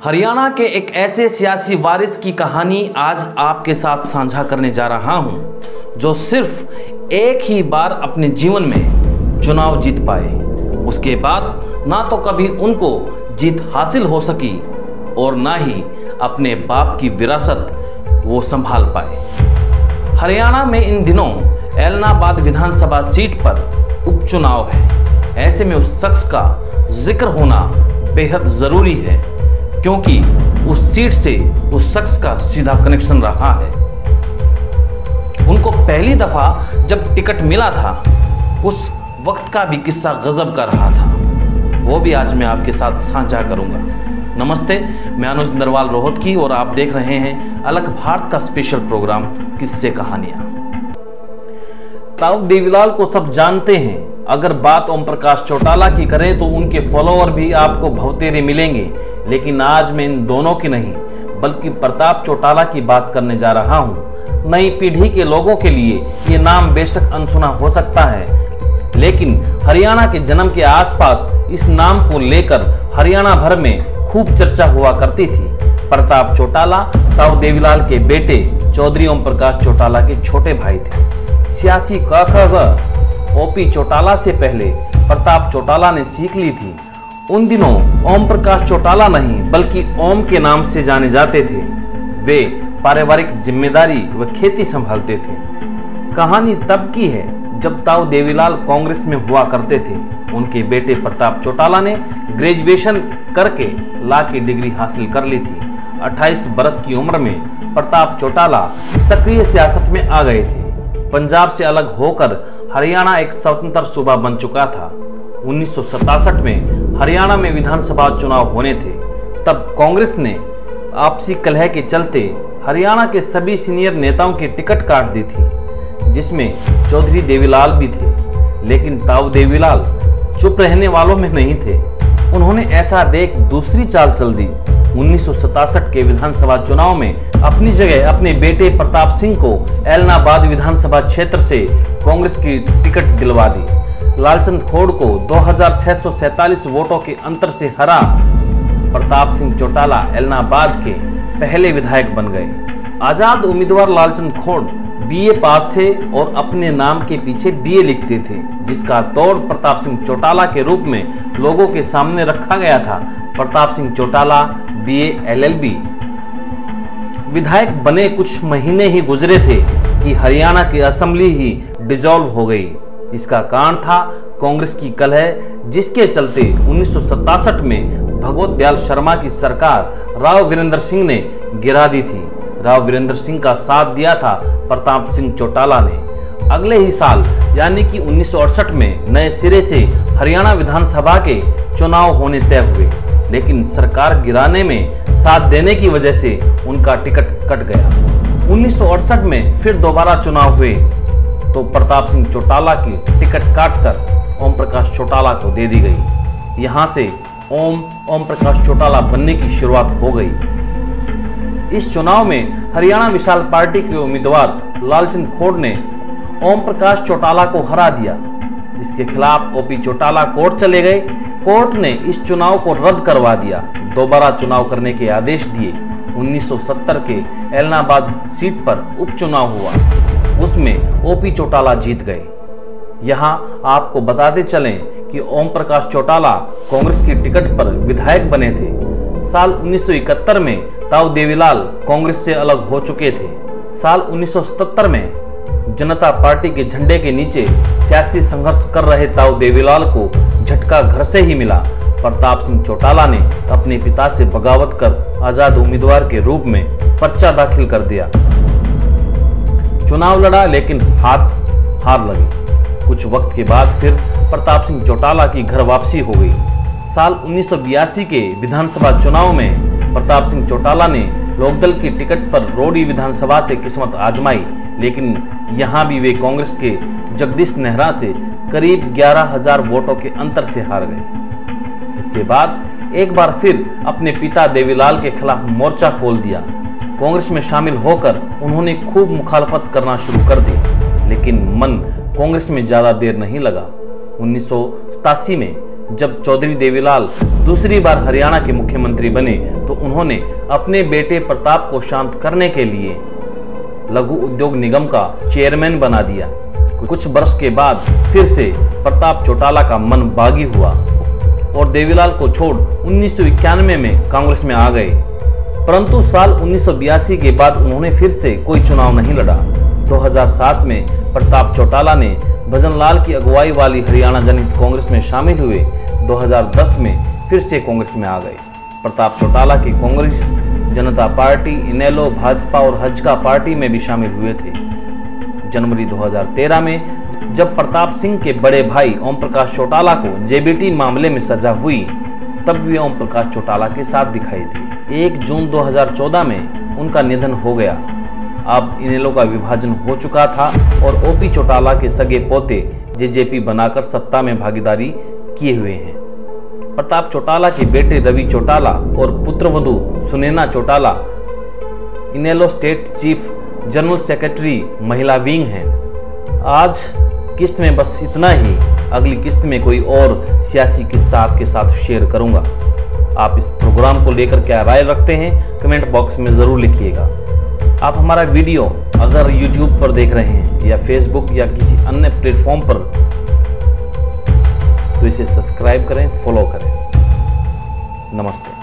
हरियाणा के एक ऐसे सियासी वारिस की कहानी आज आपके साथ साझा करने जा रहा हूं, जो सिर्फ एक ही बार अपने जीवन में चुनाव जीत पाए। उसके बाद ना तो कभी उनको जीत हासिल हो सकी और ना ही अपने बाप की विरासत वो संभाल पाए। हरियाणा में इन दिनों एलनाबाद विधानसभा सीट पर उपचुनाव है। ऐसे में उस शख्स का जिक्र होना बेहद जरूरी है, क्योंकि उस सीट से उस शख्स का सीधा कनेक्शन रहा है। उनको पहली दफा जब टिकट मिला था, उस वक्त का भी किस्सा गजब का रहा था। वो भी आज मैं आपके साथ साझा करूंगा। नमस्ते, मैं अनुज नरवाल रोहतकी और आप देख रहे हैं अलग भारत का स्पेशल प्रोग्राम किस्से कहानियां। ताऊ देवीलाल को सब जानते हैं। अगर बात ओम प्रकाश चौटाला की करें तो उनके फॉलोअर भी आपको भवतेरे मिलेंगे, लेकिन आज मैं इन दोनों की नहीं बल्कि प्रताप चौटाला की बात करने जा रहा हूं। नई पीढ़ी के लोगों के लिए ये नाम बेशक अनसुना हो सकता है, लेकिन हरियाणा के जन्म के आसपास इस नाम को लेकर हरियाणा भर में खूब चर्चा हुआ करती थी। प्रताप चौटाला ताऊ देवीलाल के बेटे चौधरी ओम प्रकाश चौटाला के छोटे भाई थे। सियासी क ओपी चौटाला से पहले प्रताप चौटाला ने सीख ली थी। उन दिनों ओम प्रकाश चौटाला नहीं बल्कि ओम के नाम से जाने जाते थे। वे पारिवारिक जिम्मेदारी व खेती संभालते थे। कहानी तब की है जब ताऊ देवीलाल कांग्रेस में हुआ करते थे। उनके बेटे प्रताप चौटाला ने ग्रेजुएशन करके लॉ की डिग्री हासिल कर ली थी। 28 बरस की उम्र में प्रताप चौटाला सक्रिय सियासत में आ गए थे। पंजाब से अलग होकर हरियाणा एक स्वतंत्र सूबा बन चुका था। 1967 में हरियाणा में विधानसभा चुनाव होने थे। तब कांग्रेस ने आपसी कलह के चलते हरियाणा के सभी सीनियर नेताओं की टिकट काट दी थी, जिसमें चौधरी देवीलाल भी थे। लेकिन ताऊ देवीलाल चुप रहने वालों में नहीं थे। उन्होंने ऐसा देख दूसरी चाल चल दी। 1967 के विधानसभा चुनाव में अपनी जगह अपने बेटे प्रताप सिंह को एलनाबाद विधानसभा क्षेत्र से कांग्रेस की टिकट दिलवा दी। लालचंद खोड़ को 2647 वोटों के अंतर से हरा प्रताप सिंह चौटाला एलनाबाद के पहले विधायक बन गए। आजाद उम्मीदवार लालचंद खोड़ बीए पास थे और अपने नाम के पीछे बीए लिखते थे, जिसका तोड़ प्रताप सिंह चौटाला के रूप में लोगों के सामने रखा गया था। प्रताप सिंह चौटाला बीए एलएलबी विधायक बने कुछ महीने ही गुजरे थे कि हरियाणा की असेंबली ही डिसॉल्व हो गई। इसका कारण था कांग्रेस की कलह, जिसके चलते 1967 में भगवत दयाल शर्मा की सरकार राव वीरेंद्र सिंह ने गिरा दी थी। राव वीरेंद्र सिंह का साथ दिया था प्रताप सिंह चौटाला ने। अगले ही साल यानी कि 1968 में नए सिरे से हरियाणा विधानसभा के चुनाव होने तय हुए, लेकिन सरकार गिराने में साथ देने की वजह से उनका टिकट कट गया। 1968 में फिर दोबारा चुनाव हुए तो प्रताप सिंह चौटाला की टिकट काटकर ओम प्रकाश चौटाला को दे दी गई। यहां से ओम प्रकाश चौटाला बनने की शुरुआत हो गई। इस चुनाव में हरियाणा विशाल पार्टी के उम्मीदवार लालचंद खोड़ ने ओम प्रकाश चौटाला को हरा दिया। इसके खिलाफ ओपी चौटाला कोर्ट चले गए। कोर्ट ने इस चुनाव को रद्द करवा दिया। दोबारा चुनाव करने के आदेश दिए। 1970 के एलनाबाद सीट पर उपचुनाव हुआ। उसमें ओपी चौटाला जीत गए। यहां आपको बताते चलें कि ओम प्रकाश चौटाला कांग्रेस की टिकट पर विधायक बने थे। साल 1971 में ताऊ देवीलाल कांग्रेस से अलग हो चुके थे। साल 1977 में जनता पार्टी के झंडे के नीचे सियासी संघर्ष कर रहे ताऊ देवीलाल को झटका घर से ही मिला। प्रताप सिंह चौटाला ने अपने पिता से बगावत कर आजाद उम्मीदवार के रूप में पर्चा दाखिल कर दिया। चुनाव लड़ा, लेकिन हार लगी। कुछ वक्त के बाद फिर प्रताप सिंह चौटाला की घर वापसी हो गई। साल 1982 के विधानसभा चुनाव में प्रताप सिंह चौटाला ने लोकदल की टिकट पर रोडी विधानसभा से किस्मत आजमाई, लेकिन यहां भी वे कांग्रेस के जगदीश नेहरा से करीब 11,000 वोटों के अंतर से हार गए। इसके बाद एक बार फिर अपने पिता देवीलाल के खिलाफ मोर्चा खोल दिया। कांग्रेस में शामिल होकर उन्होंने खूब मुखालफत करना शुरू कर दी, लेकिन मन कांग्रेस में ज्यादा देर नहीं लगा। 1987 में जब चौधरी देवीलाल दूसरी बार हरियाणा के मुख्यमंत्री बने तो उन्होंने अपने बेटे प्रताप को शांत करने के लिए लघु उद्योग निगम का चेयरमैन बना दिया। कुछ वर्ष के बाद फिर से प्रताप चौटाला का मन बागी हुआ और देवीलाल को छोड़ 1991 में कांग्रेस में आ गए, परंतु साल 1982 के बाद उन्होंने फिर से कोई चुनाव नहीं लड़ा। 2007 में प्रताप चौटाला ने भजनलाल की अगुवाई वाली हरियाणा जनहित कांग्रेस में शामिल हुए। 2010 में फिर से कांग्रेस में आ गए। प्रताप चौटाला की कांग्रेस, जनता पार्टी, इनेलो, भाजपा और हजका पार्टी में भी शामिल हुए थे। जनवरी 2013 में जब प्रताप सिंह के बड़े भाई ओम प्रकाश चौटाला को जेबीटी मामले में सजा हुई, तब वे ओम प्रकाश चौटाला के साथ दिखाई दी। 1 जून 2014 में उनका निधन हो गया। अब इनेलो का विभाजन हो चुका था और ओपी चौटाला के सगे पोते जेजेपी बनाकर सत्ता में भागीदारी किए हुए हैं। प्रताप चौटाला के बेटे रवि चौटाला और पुत्रवधू सुनैना चौटाला इनेलो स्टेट चीफ जनरल सेक्रेटरी महिला विंग हैं। आज किस्त में बस इतना ही। अगली किस्त में कोई और सियासी किस्सा आपके साथ शेयर करूंगा। आप इस प्रोग्राम को लेकर क्या राय रखते हैं कमेंट बॉक्स में ज़रूर लिखिएगा। आप हमारा वीडियो अगर YouTube पर देख रहे हैं या Facebook या किसी अन्य प्लेटफॉर्म पर, तो इसे सब्सक्राइब करें, फॉलो करें। नमस्ते।